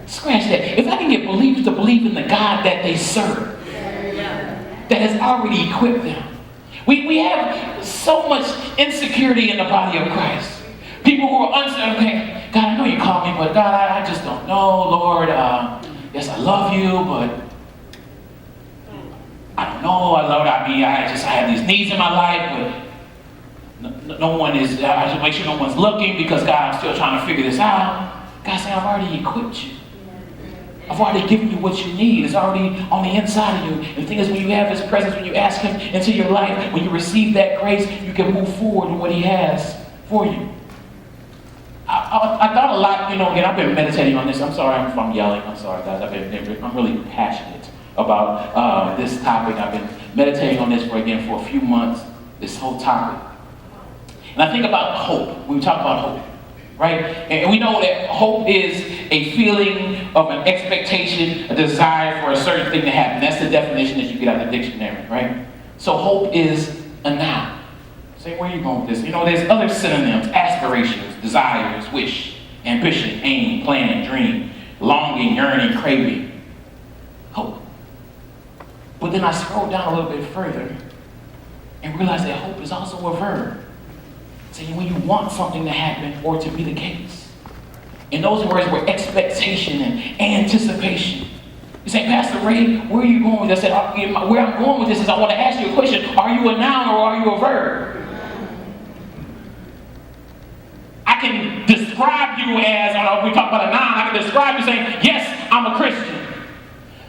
Scratch that. If I can get believers to believe in the God that they serve, that has already equipped them. We have so much insecurity in the body of Christ. People who are uncertain, okay, God, I know you called me, but God, I just don't know, Lord. Yes, I love you, but I don't know. I have these needs in my life, but no one is, I should make sure no one's looking because, God, I'm still trying to figure this out. God said, I've already equipped you. I've already given you what you need. It's already on the inside of you. And the thing is, when you have His presence, when you ask Him into your life, when you receive that grace, you can move forward with what He has for you. I thought a lot, again, I've been meditating on this. I'm sorry if I'm yelling. I'm sorry, guys. I'm really passionate about this topic. I've been meditating on this for a few months, this whole topic. And I think about hope. When we talk about hope, right? And we know that hope is a feeling of an expectation, a desire for a certain thing to happen. That's the definition that you get out of the dictionary, right? So hope is a noun. Say, where are you going with this? There's other synonyms: aspirations, desires, wish, ambition, aim, plan, dream, longing, yearning, craving, hope. But then I scrolled down a little bit further and realized that hope is also a verb. Saying when you want something to happen or to be the case. And those words were expectation and anticipation. You say, Pastor Ray, where are you going with this? I said, where I'm going with this is I want to ask you a question. Are you a noun or are you a verb? I can describe you as, we talk about a noun, I can describe you saying, yes, I'm a Christian.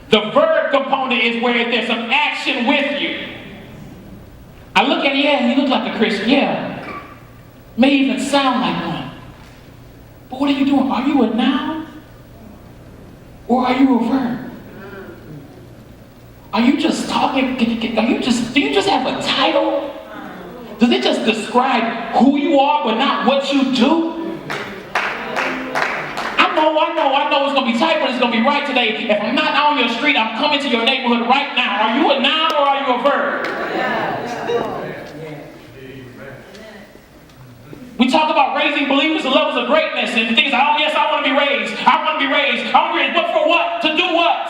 The verb component is where there's some action with you. I look at it, yeah, you look like a Christian, yeah. May even sound like one. But what are you doing? Are you a noun? Or are you a verb? Are you just talking? Do you just have a title? Does it just describe who you are but not what you do? I know it's going to be tight, but it's going to be right today. If I'm not on your street, I'm coming to your neighborhood right now. Are you a noun or are you a verb? We talk about raising believers to levels of greatness and things like, oh yes, I want to be raised. I want to be raised. But for what? To do what?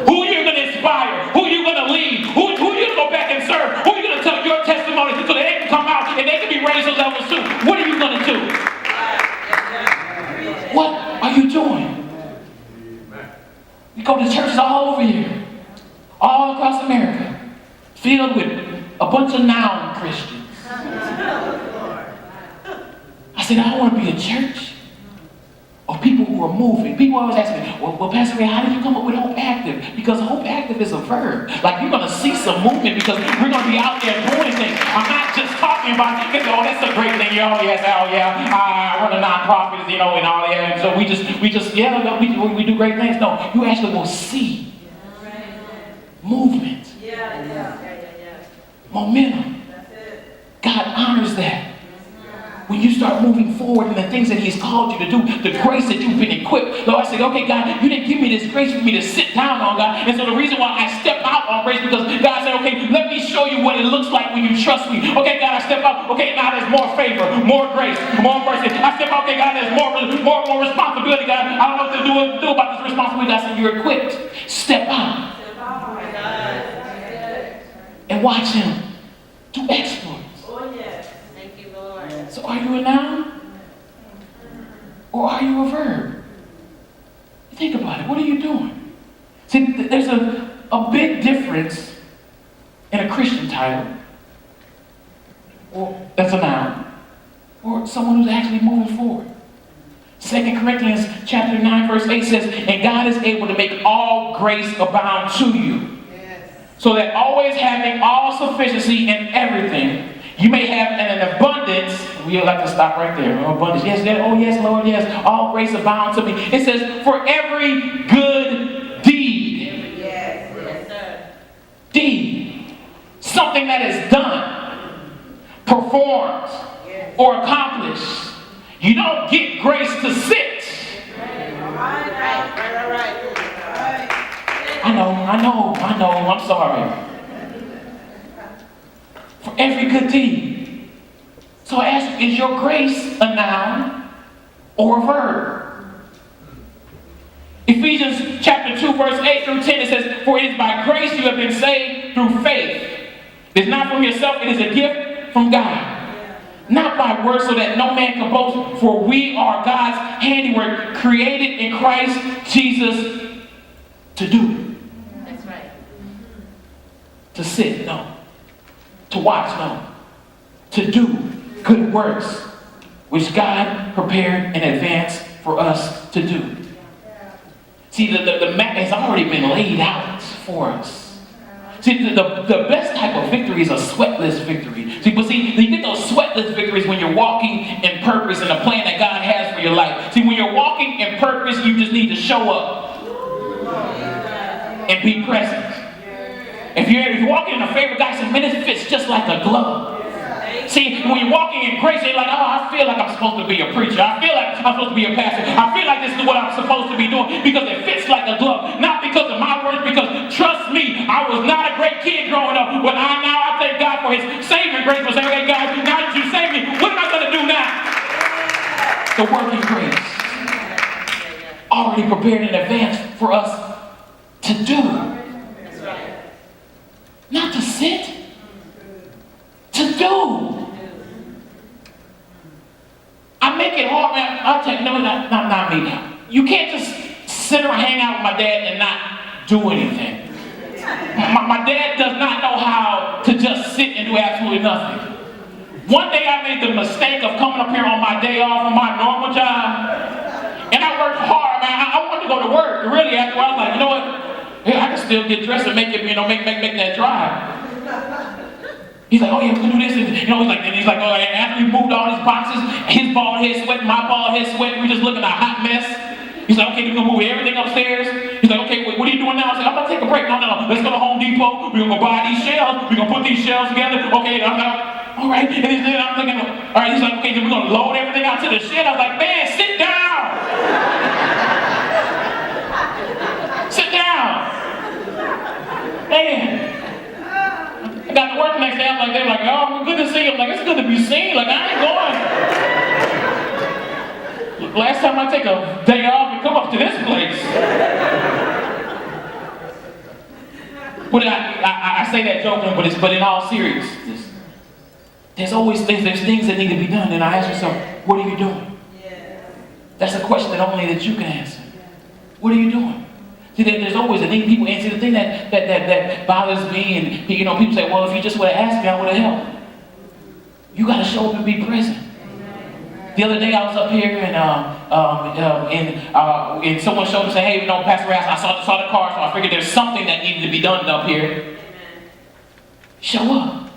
Who are you going to inspire? Who are you going to lead? Who are you going to go back and serve? Who are you going to tell your testimony so that they can come out and they can be raised to levels too? What are you going to do? What are you doing? You go to churches all over here, all across America, filled with a bunch of noun Christians. I said, I want to be a church of people who are moving. People always ask me, well, Pastor Ray, how did you come up with Hope Active? Because Hope Active is a verb. Like, you're going to see some movement because we're going to be out there doing things. I'm not just talking about, that's a great thing. Oh, yes, I run a nonprofit, and all that. And so we do great things. No, you actually will see movement. Momentum. God honors that. When you start moving forward in the things that He's called you to do, the grace that you've been equipped. Lord, I said, okay, God, you didn't give me this grace for me to sit down on, God. And so the reason why I step out on grace, because God said, okay, let me show you what it looks like when you trust me. Okay, God, I step out. Okay, now there's more favor, more grace, more mercy. I step out. Okay, God, there's more responsibility, God. I don't know what to do about this responsibility. God said, you're equipped. Step out. And watch Him do exploits. So are you a noun? Or are you a verb? Think about it. What are you doing? See, there's a big difference in a Christian title, or that's a noun, or someone who's actually moving forward. 2 Corinthians chapter 9, verse 8 says, and God is able to make all grace abound to you, so that always having all sufficiency in everything, you may have an abundance. We like to stop right there. Abundance. Yes, oh yes, Lord, yes. All grace abound to me. It says, for every good deed. Yes, sir. Deed. Something that is done, performed, or accomplished. You don't get grace to sit. Right. I know. I'm sorry. For every good deed. So I ask you, is your grace a noun or a verb? chapter 2, verse 8 through 10, it says, for it is by grace you have been saved through faith. It's not from yourself, it is a gift from God. Not by works, so that no man can boast, for we are God's handiwork, created in Christ Jesus to do. That's right. To sit, no. To watch, no. To do good works, which God prepared in advance for us to do. See, the map has already been laid out for us. See, the best type of victory is a sweatless victory. See, but see, you get those sweatless victories when you're walking in purpose and the plan that God has for your life. See, when you're walking in purpose, you just need to show up and be present. If you're walking in a favor, God says, man, it fits just like a glove. See, when you're walking in grace, you're like, oh, I feel like I'm supposed to be a preacher. I feel like I'm supposed to be a pastor. I feel like this is what I'm supposed to be doing because it fits like a glove. Not because of my words, because trust me, I was not a great kid growing up, but I thank God for his saving grace for saying, okay, God, now that you saved me, what am I going to do now? The working grace. Already prepared in advance for us to do. Not to sit. To do. I make it hard, man. I'll tell you, no, not me. You can't just sit around, hang out with my dad and not do anything. My dad does not know how to just sit and do absolutely nothing. One day I made the mistake of coming up here on my day off from my normal job, and I worked hard, man. I wanted to go to work. Really, after I was like, you know what? I can still get dressed and make it, make that drive. He's like, oh yeah, we can do this. And, he's like, oh, and after we moved all these boxes, his bald head sweating, my bald head sweating, we just looking at a hot mess. He's like, okay, we're gonna move everything upstairs. He's like, okay, what are you doing now? I said, I'm gonna take a break. No, let's go to Home Depot. We're gonna go buy these shelves. We're gonna put these shelves together. Okay, I'm like, all right. And then I'm thinking, all right, he's like, okay, then we're gonna load everything out to the shed. I was like, man, sit down. Sit down. Man. I got to work the next day. I'm like, they're like, oh, good to see you. I'm like, it's good to be seen. Like, I ain't going. Last time I take a day off and come up to this place. But I say that joking, but in all seriousness, there's always things that need to be done. And I ask myself, what are you doing? That's a question that only that you can answer. What are you doing? See, there's always a need. People answer the thing that bothers me, and people say, well, if you just would have asked me, I would have helped. You got to show up and be present. The other day I was up here, and someone showed me, say, hey, Pastor Rass, I saw the car, so I figured there's something that needed to be done up here. Show up.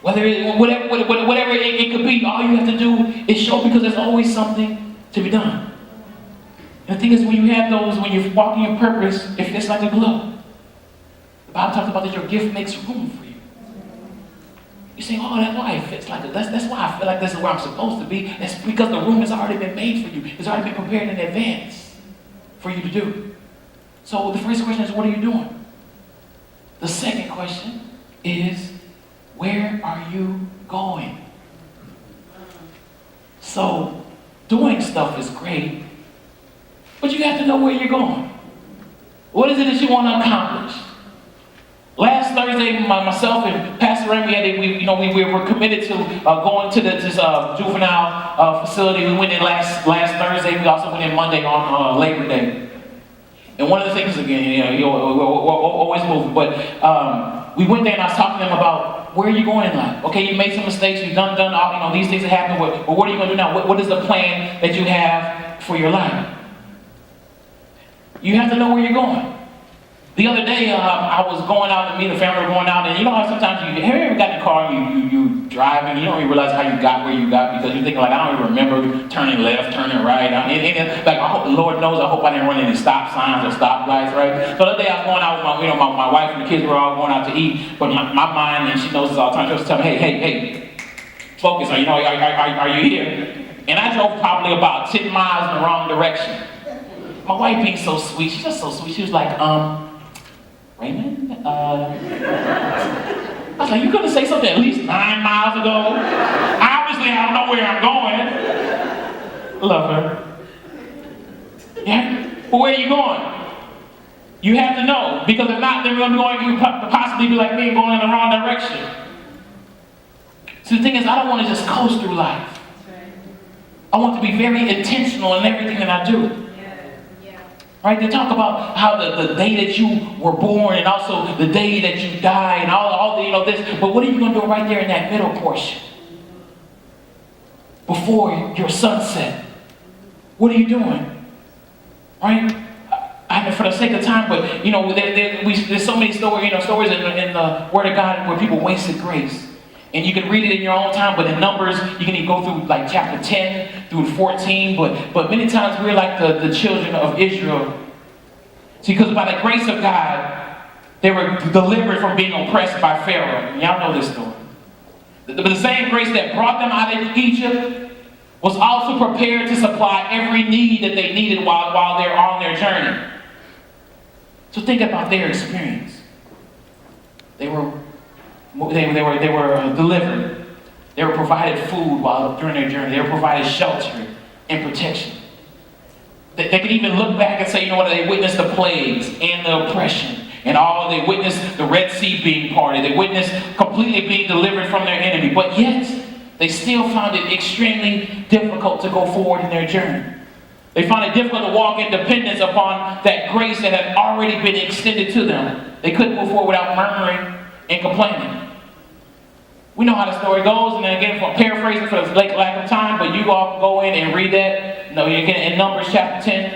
Whatever it could be, all you have to do is show up, because there's always something to be done. And the thing is, when you have those, when you're walking in purpose, it fits like a glove. The Bible talks about that your gift makes room for you. You say, oh, that's why it fits like a glove. That's why I feel like this is where I'm supposed to be. That's because the room has already been made for you. It's already been prepared in advance for you to do. So the first question is, what are you doing? The second question is, where are you going? So doing stuff is great, but you have to know where you're going. What is it that you want to accomplish? Last Thursday, myself and Pastor Remy, we were committed to going to this juvenile facility. We went in last Thursday. We also went in Monday on Labor Day. And one of the things, again, we're always moving, but we went there and I was talking to them about, where are you going in life? Okay, you made some mistakes, you've done all, these things that happen, but what are you going to do now? What is the plan that you have for your life? You have to know where you're going. The other day, I was going out to meet a family, going out, and how sometimes have you ever got in the car and you driving, you don't even realize how you got where you got, because you're thinking like, I don't even remember turning left, turning right. Like, Lord knows, I hope I didn't run any stop signs or stoplights, right? So the other day I was going out with my wife and the kids were all going out to eat, but my mind, and she knows this all the time, she was telling me, hey, focus, are you here? And I drove probably about 10 miles in the wrong direction. My wife being so sweet, she's just so sweet, she was like, Raymond? I was like, you couldn't say something at least 9 miles ago? Obviously, I don't know where I'm going. Love her. Yeah? But where are you going? You have to know, because if not, then we're going to possibly be like me, going in the wrong direction. So the thing is, I don't want to just coast through life. I want to be very intentional in everything that I do. Right? They talk about how the day that you were born and also the day that you die and all the, this. But what are you going to do right there in that middle portion? Before your sunset. What are you doing? Right? For the sake of time, but there's so many stories, stories in the Word of God where people wasted grace. And you can read it in your own time, but in Numbers, you can even go through like chapter 10 through 14, but many times we're like the children of Israel. See, because by the grace of God, they were delivered from being oppressed by Pharaoh. And y'all know this story. But the same grace that brought them out of Egypt was also prepared to supply every need that they needed while they're on their journey. So think about their experience. They were delivered. They were provided food during their journey. They were provided shelter and protection. They could even look back and say, they witnessed the plagues and the oppression and all. They witnessed the Red Sea being parted. They witnessed completely being delivered from their enemy. But yet, they still found it extremely difficult to go forward in their journey. They found it difficult to walk in dependence upon that grace that had already been extended to them. They couldn't move forward without murmuring and complaining. We know how the story goes, and then again, for paraphrasing for the lack of time, but you all can go in and read that. Again, in Numbers chapter 10.